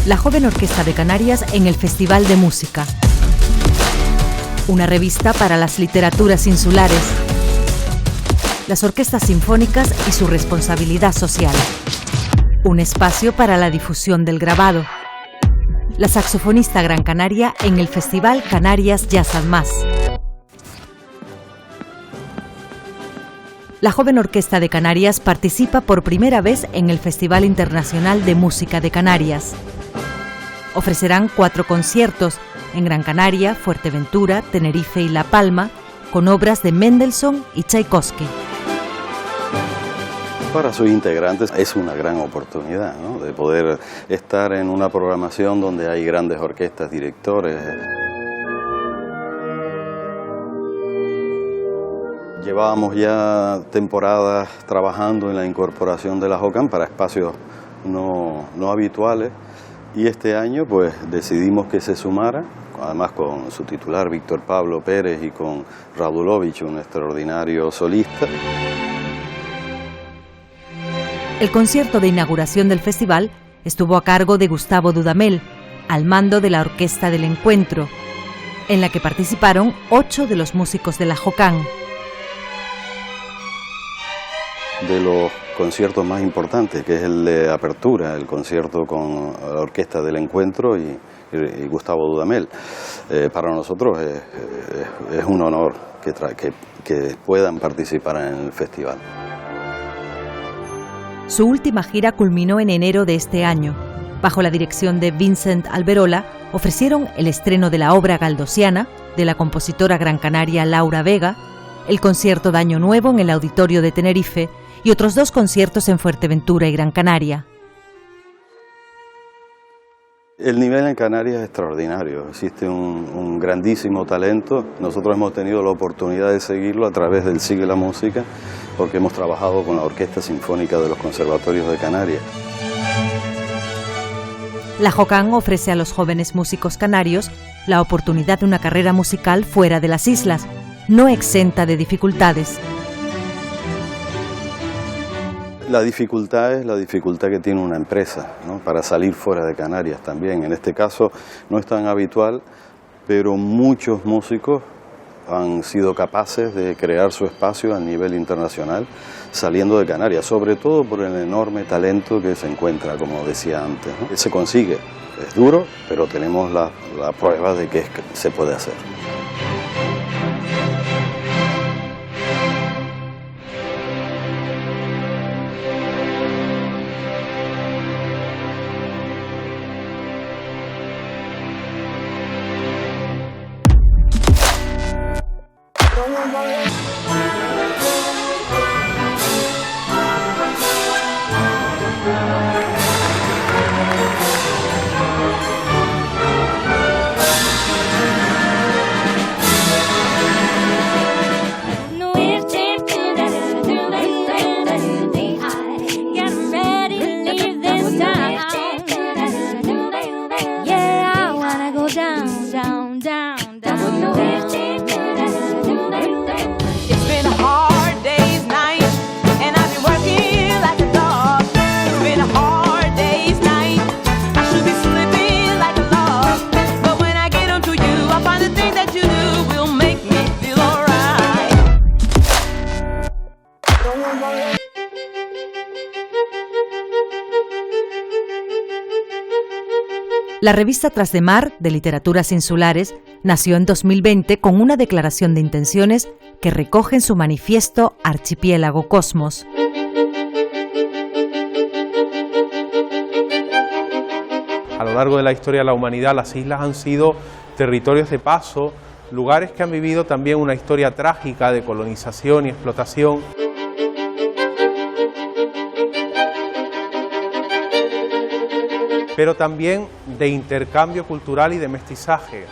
La Joven Orquesta de Canarias en el Festival de Música. Una revista para las literaturas insulares, las orquestas sinfónicas y su responsabilidad social. Un espacio para la difusión del grabado. La saxofonista Gran Canaria en el Festival Canarias Jazz and Más. La Joven Orquesta de Canarias participa por primera vez en el Festival Internacional de Música de Canarias. Ofrecerán 4 conciertos en Gran Canaria, Fuerteventura, Tenerife y La Palma, con obras de Mendelssohn y Tchaikovsky. Para sus integrantes es una gran oportunidad, ¿no?, de poder estar en una programación donde hay grandes orquestas, directores. Llevábamos ya temporadas trabajando en la incorporación de la JOCAN para espacios no habituales, y este año pues decidimos que se sumara, además con su titular Víctor Pablo Pérez y con Radulovich, un extraordinario solista. El concierto de inauguración del festival estuvo a cargo de Gustavo Dudamel, al mando de la Orquesta del Encuentro, en la que participaron 8 de los músicos de la JOCAN. De los conciertos más importantes, que es el de apertura, el concierto con la Orquesta del Encuentro y Gustavo Dudamel. Para nosotros es un honor que puedan participar en el festival. Su última gira culminó en enero de este año. Bajo la dirección de Vincent Alberola, ofrecieron el estreno de la obra galdosiana de la compositora gran canaria Laura Vega, el concierto de Año Nuevo en el Auditorio de Tenerife y otros 2 conciertos en Fuerteventura y Gran Canaria. El nivel en Canarias es extraordinario, existe un grandísimo talento. Nosotros hemos tenido la oportunidad de seguirlo a través del Sigue la Música, porque hemos trabajado con la Orquesta Sinfónica de los Conservatorios de Canarias. La JOCAN ofrece a los jóvenes músicos canarios la oportunidad de una carrera musical fuera de las islas, no exenta de dificultades. La dificultad es la dificultad que tiene una empresa, ¿no?, para salir fuera de Canarias también. En este caso no es tan habitual, pero muchos músicos han sido capaces de crear su espacio a nivel internacional saliendo de Canarias, sobre todo por el enorme talento que se encuentra, como decía antes, ¿no? Se consigue, es duro, pero tenemos la prueba de que se puede hacer. La revista Tras de Mar, de Literaturas Insulares, nació en 2020 con una declaración de intenciones que recoge en su manifiesto Archipiélago Cosmos. A lo largo de la historia de la humanidad, las islas han sido territorios de paso, lugares que han vivido también una historia trágica de colonización y explotación. Pero también de intercambio cultural y de mestizaje.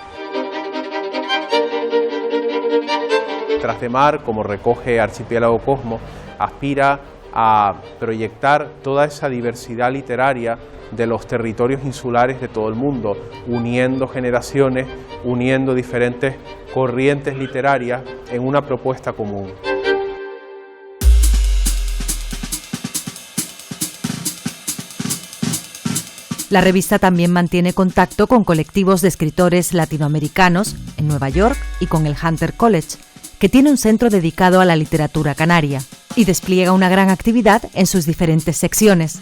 Tras de Mar, como recoge Archipiélago Cosmos, aspira a proyectar toda esa diversidad literaria de los territorios insulares de todo el mundo, uniendo generaciones, uniendo diferentes corrientes literarias en una propuesta común. La revista también mantiene contacto con colectivos de escritores latinoamericanos en Nueva York y con el Hunter College, que tiene un centro dedicado a la literatura canaria y despliega una gran actividad en sus diferentes secciones.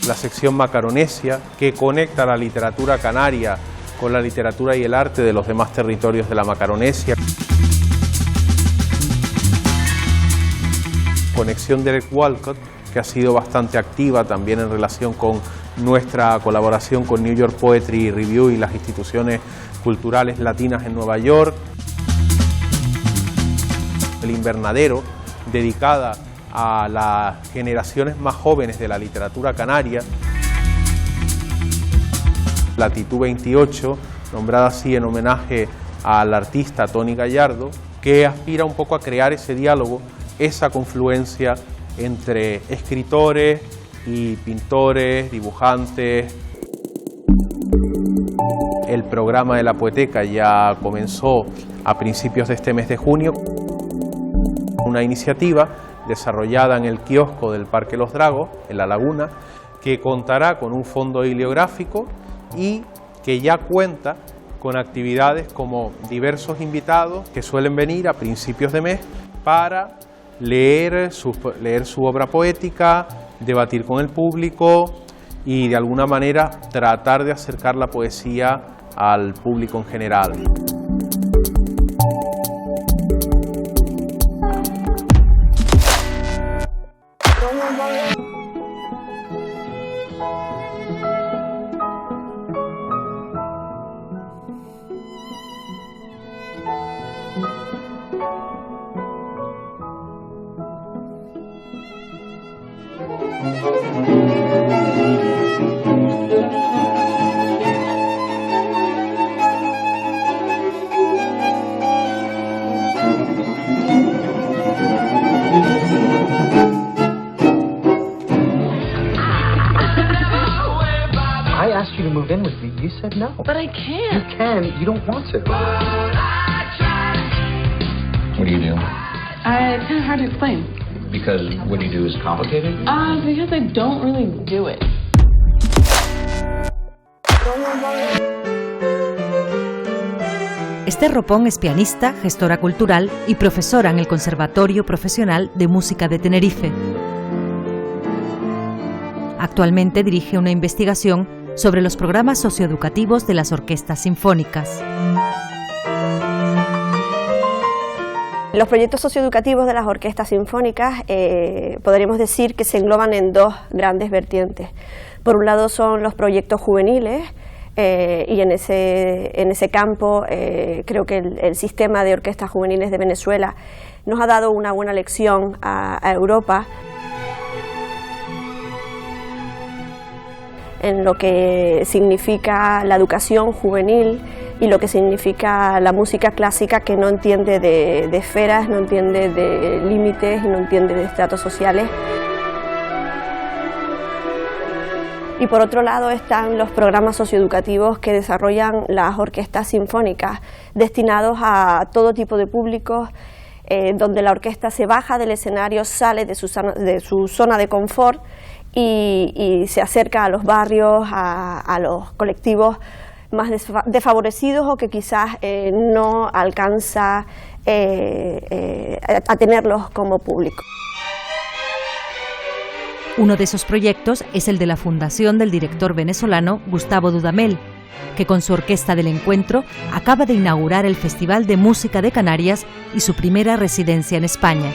La sección Macaronesia, que conecta la literatura canaria con la literatura y el arte de los demás territorios de la Macaronesia. Conexión Derek Walcott, que ha sido bastante activa también en relación con nuestra colaboración con New York Poetry Review y las instituciones culturales latinas en Nueva York. El Invernadero, dedicada a las generaciones más jóvenes de la literatura canaria. Latitud 28, nombrada así en homenaje al artista Tony Gallardo, que aspira un poco a crear ese diálogo, esa confluencia entre escritores y pintores, dibujantes. El programa de la Poeteca ya comenzó a principios de este mes de junio, una iniciativa desarrollada en el kiosco del Parque Los Dragos, en La Laguna, que contará con un fondo bibliográfico y que ya cuenta con actividades como diversos invitados que suelen venir a principios de mes para leer su obra poética, debatir con el público y de alguna manera tratar de acercar la poesía al público en general. I asked you to move in with me. You said no. But I can't. You can. You don't want to. What do you do? It's kind of hard to explain. Because what you do is complicated? Because I don't really do it. Esther Ropón es pianista, gestora cultural y profesora en el Conservatorio Profesional de Música de Tenerife. Actualmente dirige una investigación sobre los programas socioeducativos de las orquestas sinfónicas. Los proyectos socioeducativos de las orquestas sinfónicas podríamos decir que se engloban en dos grandes vertientes. Por un lado son los proyectos juveniles y en ese campo creo que el sistema de orquestas juveniles de Venezuela nos ha dado una buena lección a Europa en lo que significa la educación juvenil y lo que significa la música clásica, que no entiende de esferas, no entiende de límites y no entiende de estratos sociales. Y por otro lado están los programas socioeducativos que desarrollan las orquestas sinfónicas, destinados a todo tipo de públicos, donde la orquesta se baja del escenario, sale de su zona de confort y se acerca a los barrios, a los colectivos más desfavorecidos o que quizás no alcanza a tenerlos como público. Uno de esos proyectos es el de la fundación del director venezolano Gustavo Dudamel, que con su Orquesta del Encuentro acaba de inaugurar el Festival de Música de Canarias y su primera residencia en España.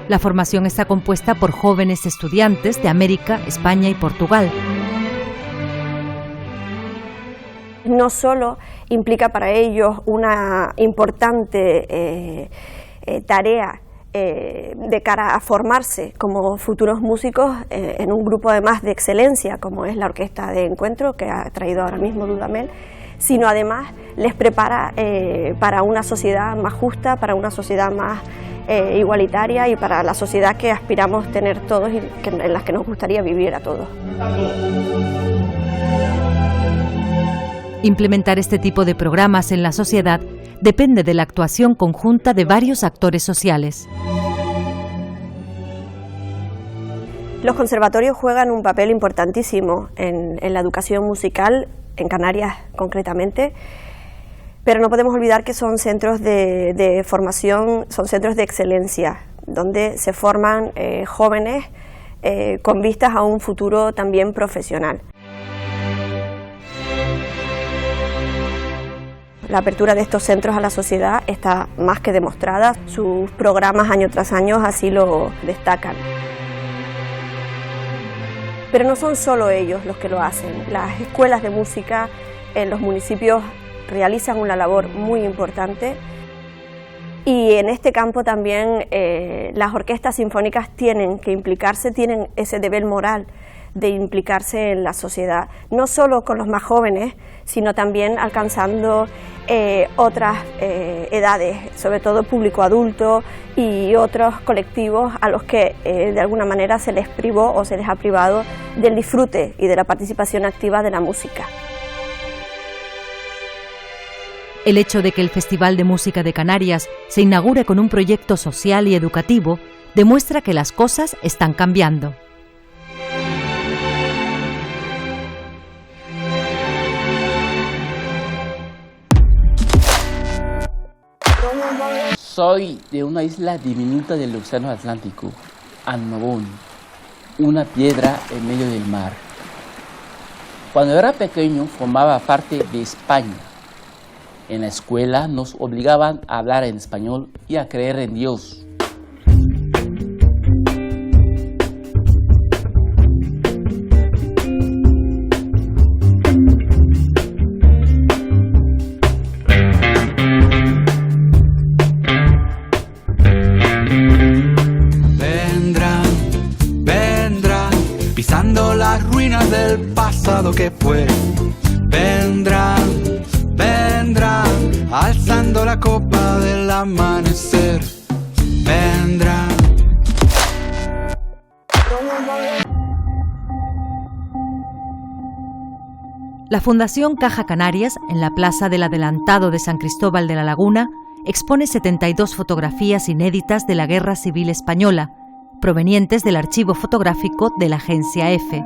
La formación está compuesta por jóvenes estudiantes de América, España y Portugal. No solo implica para ellos una importante tarea de cara a formarse como futuros músicos en un grupo además de excelencia como es la Orquesta de Encuentro que ha traído ahora mismo Dudamel, sino además les prepara para una sociedad más justa, para una sociedad más igualitaria y para la sociedad que aspiramos tener todos y en la que nos gustaría vivir a todos. Implementar este tipo de programas en la sociedad depende de la actuación conjunta de varios actores sociales. Los conservatorios juegan un papel importantísimo en la educación musical, en Canarias concretamente, pero no podemos olvidar que son centros de formación, son centros de excelencia, donde se forman jóvenes con vistas a un futuro también profesional. La apertura de estos centros a la sociedad está más que demostrada, sus programas año tras año así lo destacan. Pero no son solo ellos los que lo hacen, las escuelas de música en los municipios realizan una labor muy importante y en este campo también las orquestas sinfónicas tienen que implicarse, tienen ese deber moral de implicarse en la sociedad, no solo con los más jóvenes, sino también alcanzando otras edades, sobre todo público adulto y otros colectivos a los que de alguna manera se les privó o se les ha privado del disfrute y de la participación activa de la música. El hecho de que el Festival de Música de Canarias se inaugure con un proyecto social y educativo demuestra que las cosas están cambiando. Soy de una isla diminuta del Océano Atlántico, Annobón, una piedra en medio del mar. Cuando era pequeño formaba parte de España. En la escuela nos obligaban a hablar en español y a creer en Dios. Del pasado que fue, vendrán, alzando la copa del amanecer, vendrán. La Fundación Caja Canarias, en la Plaza del Adelantado de San Cristóbal de la Laguna, expone 72 fotografías inéditas de la Guerra Civil Española, provenientes del archivo fotográfico de la Agencia EFE.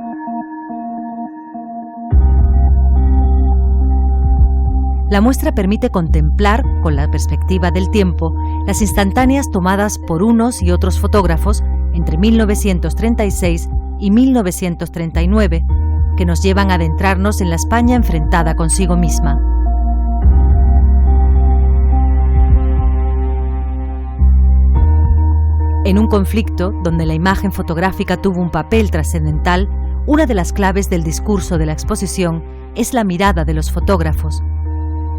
La muestra permite contemplar, con la perspectiva del tiempo, las instantáneas tomadas por unos y otros fotógrafos entre 1936 y 1939, que nos llevan a adentrarnos en la España enfrentada consigo misma. En un conflicto donde la imagen fotográfica tuvo un papel trascendental, una de las claves del discurso de la exposición es la mirada de los fotógrafos.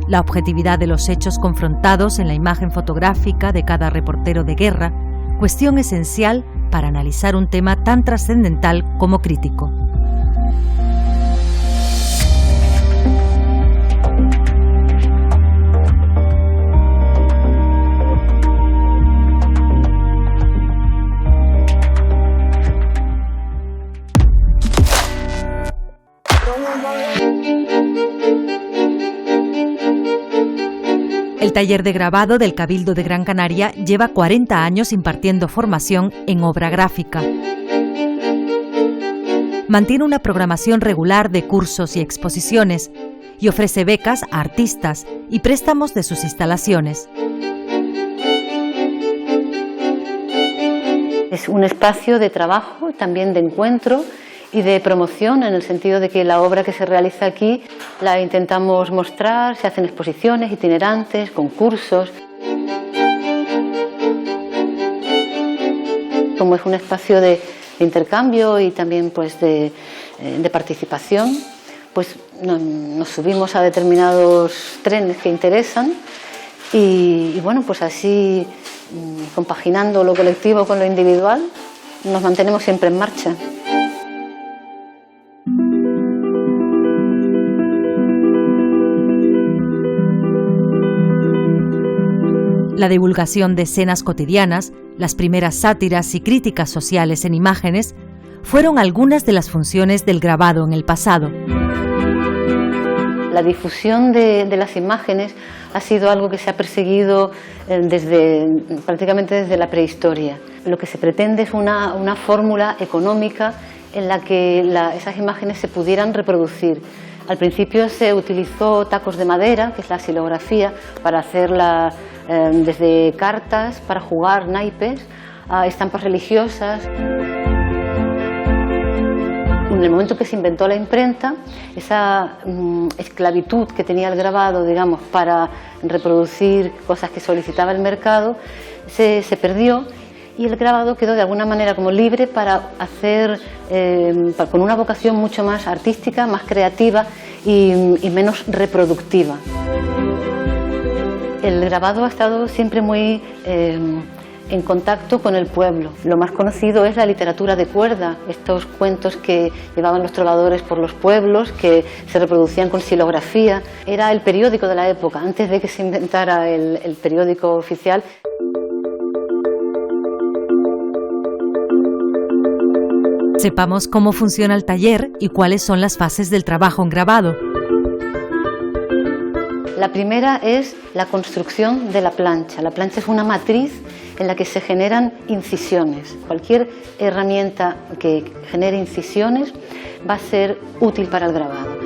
La objetividad de los hechos confrontados en la imagen fotográfica de cada reportero de guerra, cuestión esencial para analizar un tema tan trascendental como crítico. El taller de grabado del Cabildo de Gran Canaria lleva 40 años impartiendo formación en obra gráfica. Mantiene una programación regular de cursos y exposiciones y ofrece becas a artistas y préstamos de sus instalaciones. Es un espacio de trabajo, también de encuentro y de promoción, en el sentido de que la obra que se realiza aquí la intentamos mostrar, se hacen exposiciones itinerantes, concursos. Como es un espacio de intercambio y también pues de participación, pues nos subimos a determinados trenes que interesan y bueno, pues así, compaginando lo colectivo con lo individual, nos mantenemos siempre en marcha. La divulgación de escenas cotidianas, las primeras sátiras y críticas sociales en imágenes, fueron algunas de las funciones del grabado en el pasado. La difusión de las imágenes ha sido algo que se ha perseguido prácticamente desde la prehistoria. lo que se pretende es una fórmula económica en la que esas imágenes se pudieran reproducir. Al principio se utilizó tacos de madera, que es la xilografía, para hacer desde cartas para jugar, naipes, a estampas religiosas. En el momento que se inventó la imprenta, esa esclavitud que tenía el grabado, digamos, para reproducir cosas que solicitaba el mercado, se perdió, y el grabado quedó de alguna manera como libre para hacer, con una vocación mucho más artística, más creativa y menos reproductiva. El grabado ha estado siempre muy en contacto con el pueblo. Lo más conocido es la literatura de cuerda, estos cuentos que llevaban los trovadores por los pueblos, que se reproducían con xilografía. Era el periódico de la época, antes de que se inventara el periódico oficial. Sepamos cómo funciona el taller y cuáles son las fases del trabajo en grabado. La primera es la construcción de la plancha. La plancha es una matriz en la que se generan incisiones. Cualquier herramienta que genere incisiones va a ser útil para el grabado.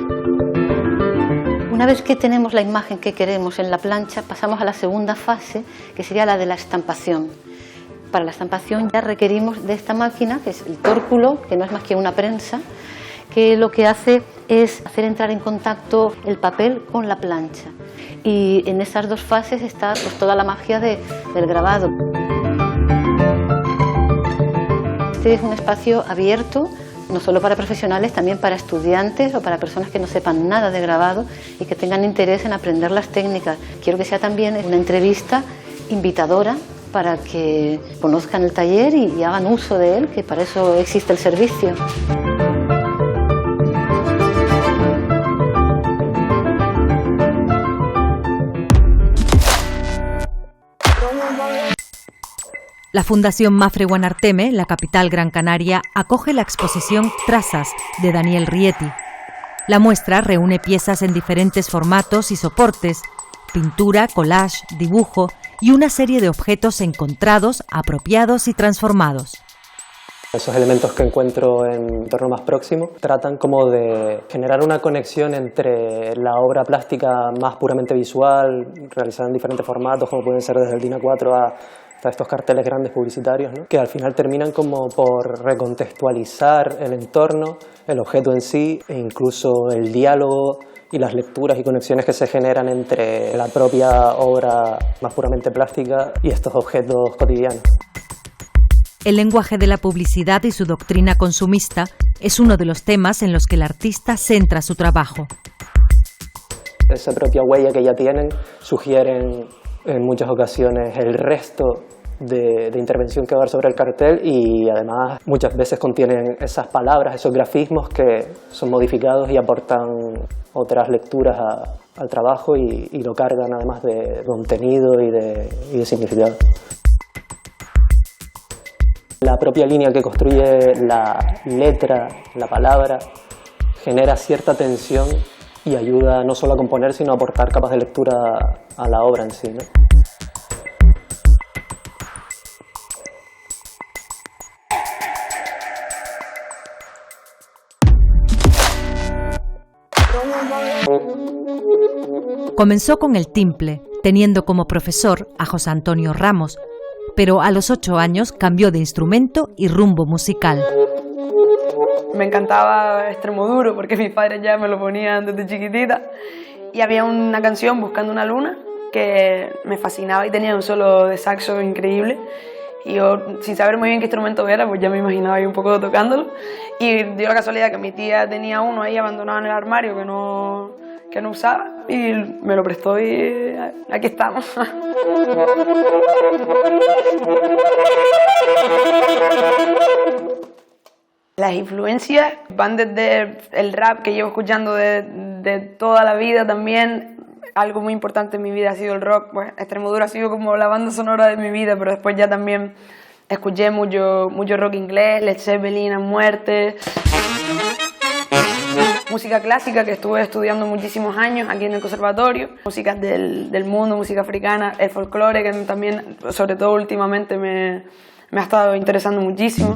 Una vez que tenemos la imagen que queremos en la plancha, pasamos a la segunda fase, que sería la de la estampación. Para la estampación ya requerimos de esta máquina, que es el tórculo, que no es más que una prensa, que lo que hace es hacer entrar en contacto el papel con la plancha. Y en esas dos fases está pues toda la magia del grabado. Este es un espacio abierto, no solo para profesionales, también para estudiantes o para personas que no sepan nada de grabado y que tengan interés en aprender las técnicas. Quiero que sea también una entrevista invitadora para que conozcan el taller y hagan uso de él, que para eso existe el servicio. La Fundación Mafre Guanarteme, la capital Gran Canaria, acoge la exposición Trazas, de Daniel Rieti. La muestra reúne piezas en diferentes formatos y soportes, pintura, collage, dibujo y una serie de objetos encontrados, apropiados y transformados. Esos elementos que encuentro en mi entorno más próximo tratan como de generar una conexión entre la obra plástica más puramente visual, realizada en diferentes formatos, como pueden ser desde el DIN A4 hasta estos carteles grandes publicitarios, ¿no? Que al final terminan como por recontextualizar el entorno, el objeto en sí, e incluso el diálogo y las lecturas y conexiones que se generan entre la propia obra más puramente plástica y estos objetos cotidianos. El lenguaje de la publicidad y su doctrina consumista es uno de los temas en los que el artista centra su trabajo. Esa propia huella que ya tienen sugieren en muchas ocasiones el resto de intervención que va a haber sobre el cartel, y además muchas veces contienen esas palabras, esos grafismos que son modificados y aportan otras lecturas al trabajo y lo cargan además de contenido y de significado. La propia línea que construye la letra, la palabra, genera cierta tensión y ayuda no solo a componer, sino a aportar capas de lectura a la obra en sí, ¿no? Comenzó con el timple, teniendo como profesor a José Antonio Ramos, pero a los 8 años cambió de instrumento y rumbo musical. Me encantaba Extremoduro porque mis padres ya me lo ponían desde chiquitita, y había una canción, Buscando una luna, que me fascinaba y tenía un solo de saxo increíble, y yo, sin saber muy bien qué instrumento era, pues ya me imaginaba ahí un poco tocándolo, y dio la casualidad que mi tía tenía uno ahí abandonado en el armario que no usaba, y me lo prestó y aquí estamos. Las influencias van desde el rap que llevo escuchando de toda la vida también. Algo muy importante en mi vida ha sido el rock. Pues Extremoduro ha sido como la banda sonora de mi vida, pero después ya también escuché mucho rock inglés, Led Zeppelin a muerte. Música clásica, que estuve estudiando muchísimos años aquí en el conservatorio. Músicas del mundo, música africana, el folclore, que también, sobre todo últimamente, me me ha estado interesando muchísimo.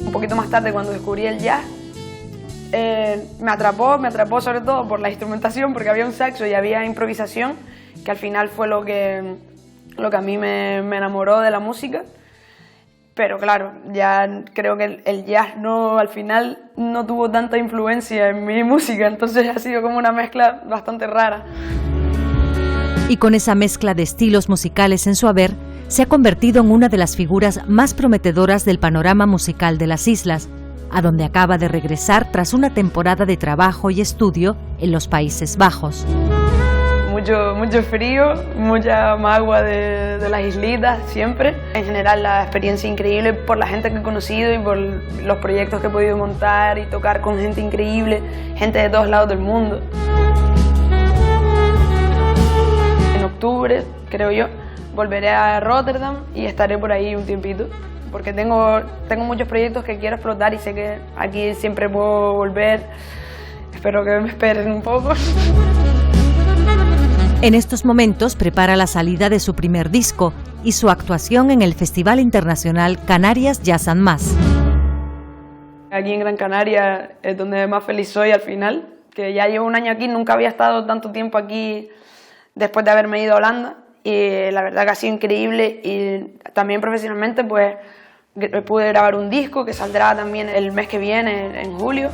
Un poquito más tarde, cuando descubrí el jazz, me atrapó sobre todo por la instrumentación, porque había un saxo y había improvisación, que al final fue lo que a mí me enamoró de la música. Pero claro, ya creo que el jazz al final no tuvo tanta influencia en mi música, entonces ha sido como una mezcla bastante rara. Y con esa mezcla de estilos musicales en su haber, se ha convertido en una de las figuras más prometedoras del panorama musical de las islas, a donde acaba de regresar tras una temporada de trabajo y estudio en los Países Bajos. Mucho frío, mucha magua de las islitas siempre. En general la experiencia increíble por la gente que he conocido y por los proyectos que he podido montar y tocar con gente increíble, gente de todos lados del mundo. En octubre, creo yo, volveré a Rotterdam y estaré por ahí un tiempito, porque tengo muchos proyectos que quiero explotar y sé que aquí siempre puedo volver. Espero que me esperen un poco. En estos momentos prepara la salida de su primer disco y su actuación en el Festival Internacional Canarias Jazz and Más. Aquí en Gran Canaria es donde más feliz soy al final, que ya llevo un año aquí, nunca había estado tanto tiempo aquí después de haberme ido a Holanda, y la verdad que ha sido increíble. Y también profesionalmente pues pude grabar un disco que saldrá también el mes que viene, en julio.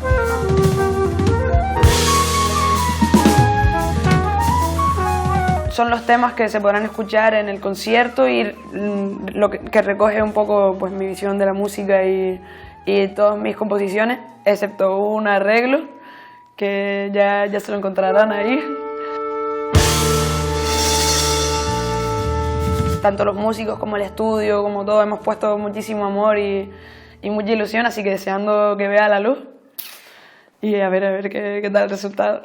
Son los temas que se podrán escuchar en el concierto y lo que recoge un poco pues mi visión de la música y todas mis composiciones, excepto un arreglo que ya se lo encontrarán ahí. Tanto los músicos como el estudio, como todo, hemos puesto muchísimo amor y mucha ilusión, así que deseando que vea la luz y a ver qué tal el resultado.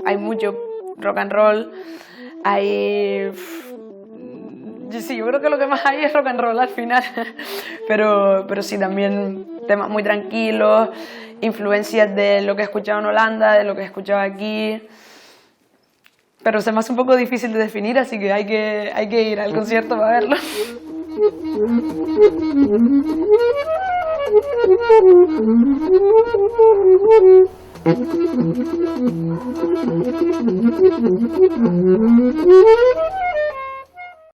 Hay mucho rock and roll, sí, yo creo que lo que más hay es rock and roll al final, pero sí, también temas muy tranquilos, influencias de lo que he escuchado en Holanda, de lo que he escuchado aquí, pero se me hace un poco difícil de definir, así que hay que ir al concierto para verlo.